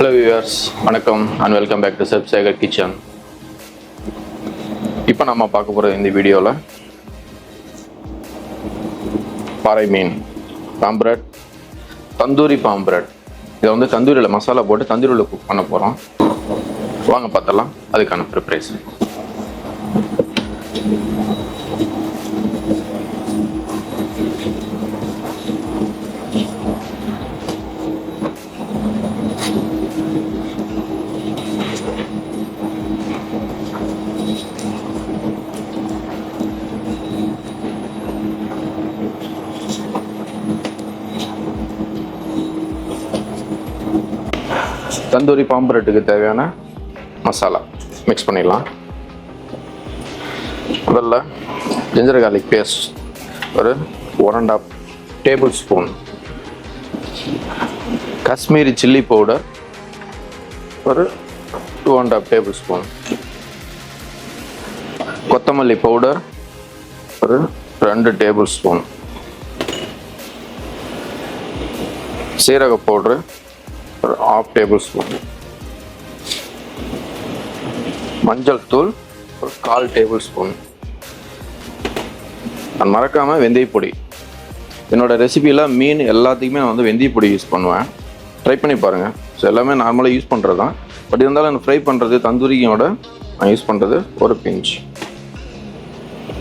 Hello viewers, வணக்கம் and welcome back to Sekar kitchen. இப்போ நம்ம பார்க்க போகிற இந்த வீடியோவில் பாறை மீன் பாம்ப்ரெட், தந்தூரி பாம்ப்ரெட். இதை வந்து தந்தூரியில் மசாலா போட்டு தந்தூரியில் குக் பண்ண போகிறோம். வாங்க பார்த்தலாம் அதுக்கான ப்ரிப்பரேஷன். தந்தூரி பாம்ப்ரெட்டுக்கு தேவையான மசாலா மிக்ஸ் பண்ணிடலாம். முதல்ல ஜிஞ்சர் கார்லிக் பேஸ்ட் ஒரு 1.5 table spoon, Kashmiri chilli powder ஒரு 2.5 டேபிள் ஸ்பூன், கொத்தமல்லி பவுடர் ஒரு 2 டேபிள் ஸ்பூன், சீரக பவுடரு ஒரு 1/2 டேபிள் ஸ்பூன், மஞ்சள் தூள் ஒரு 1/4 டேபிள் ஸ்பூன். நான் மறக்காமல் வெந்தயப்பொடி. என்னோடய ரெசிபியில் மீன் எல்லாத்துக்குமே நான் வந்து வெந்தயப்பொடி யூஸ் பண்ணுவேன். ட்ரை பண்ணி பாருங்கள். ஸோ எல்லாமே நார்மலாக யூஸ் பண்ணுறது தான். பட் இருந்தாலும் எனக்கு ஃப்ரை பண்ணுறது தந்தூரியோட நான் யூஸ் பண்ணுறது ஒரு பிஞ்ச்.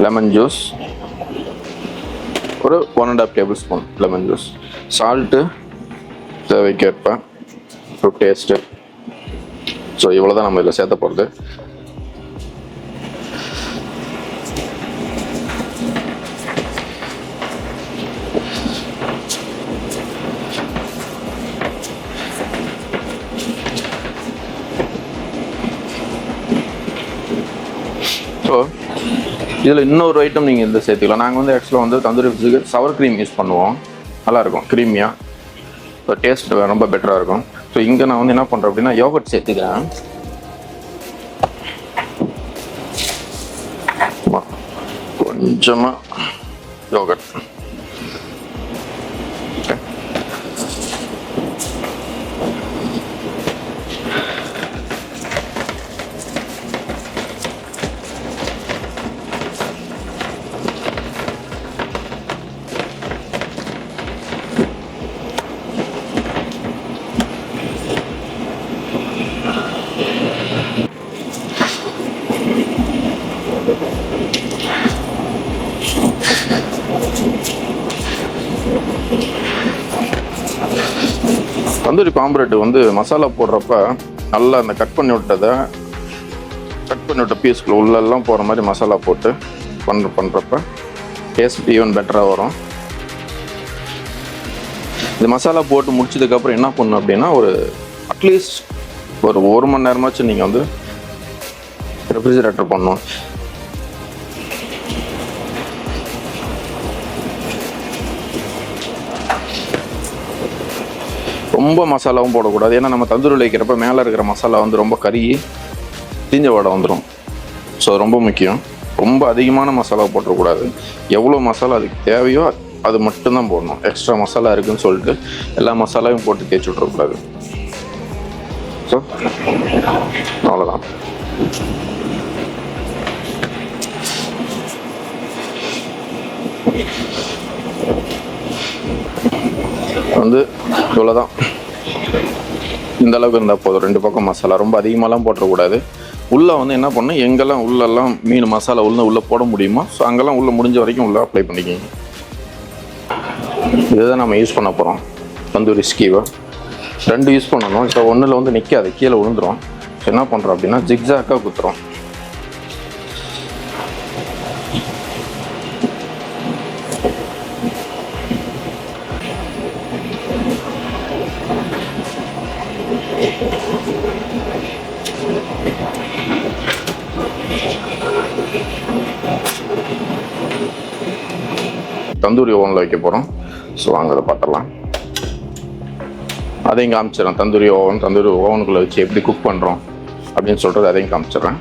லெமன் ஜூஸ் ஒரு 1.5 table spoon lemon juice. Salt தேவைக்கேற்ப ஒரு டேஸ்ட்டு. ஸோ இவ்வளோ தான் நம்ம இதில் சேர்த்த போகிறது. ஸோ இதில் இன்னொரு ஐட்டம் நீங்கள் இதில் சேர்த்துக்கலாம். நாங்கள் வந்து ஆக்சுவலாக வந்து தந்தூரி ஃபிஷ்ஷுக்கு சவர் க்ரீம் யூஸ் பண்ணுவோம். நல்லாயிருக்கும், க்ரீமியாக. ஸோ டேஸ்ட் ரொம்ப பெட்டராக இருக்கும். ஸோ இங்கே நான் வந்து என்ன பண்ணுறேன் அப்படின்னா யோகர்ட் சேர்த்துக்கிறேன். கொஞ்சமாக யோகர்ட். தந்தூரி பாம்ப்ரெட் வந்து மசாலா போடுறப்ப நல்லா அந்த கட் பண்ணி விட்ட பீஸ்க்குள்ள உள்ளெல்லாம் போகிற மாதிரி மசாலா போட்டு பண்ணுறப்ப டேஸ்ட் ஈவன் பெட்டராக வரும். இந்த மசாலா போட்டு முடிச்சதுக்கப்புறம் என்ன பண்ணணும் அப்படின்னா அட்லீஸ்ட் ஒரு 1 மணி நேரமாச்சும் நீங்கள் வந்து ரெஃப்ரிஜரேட்டர் பண்ணணும். ரொம்ப மசாலாவும் போடக்கூடாது. ஏன்னா நம்ம தந்தூரில் வைக்கிறப்ப மேலே இருக்கிற மசாலா வந்து ரொம்ப கருகி தீஞ்ச வடை வந்துடும். ஸோ ரொம்ப முக்கியம். ரொம்ப அதிகமான மசாலா போட்டக்கூடாது. எவ்வளோ மசாலா அதுக்கு தேவையோ அது மட்டும்தான் போடணும். எக்ஸ்ட்ரா மசாலா இருக்குதுன்னு சொல்லிட்டு எல்லா மசாலாவையும் போட்டு தேய்ச்சி விட்றக்கூடாது. ஸோ அவ்வளோதான். வந்து இவ்வளோதான். இந்த அளவுக்கு இருந்தால் போதும். 2 பக்கம் மசாலா ரொம்ப அதிகமாகலாம் போட்டக்கூடாது. உள்ளே வந்து என்ன பண்ணணும், எங்கெல்லாம் உள்ளெல்லாம் மீன் மசாலா உள்ளே போட முடியுமோ ஸோ அங்கெல்லாம் உள்ளே முடிஞ்ச வரைக்கும் உள்ளே அப்ளை பண்ணிக்கிங்க. இதுதான் நம்ம யூஸ் பண்ண போகிறோம். தந்தூரி ஸ்கீவை 2 யூஸ் பண்ணணும். ஸோ ஒன்றில் வந்து நிற்காது, கீழே விழுந்துடும். ஸோ என்ன பண்ணுறோம் அப்படின்னா ஜிக்ஸாக்காக குத்துறோம். தந்தூரி ஓவனில் வைக்க போகிறோம். ஸோ வாங்க அதை பார்த்துடலாம். அதையும் காமிச்சிடறேன். தந்தூரி ஓவனுக்குள்ளே வச்சு எப்படி குக் பண்ணுறோம் அப்படின்னு சொல்கிறது அதையும் காமிச்சிடுறேன்.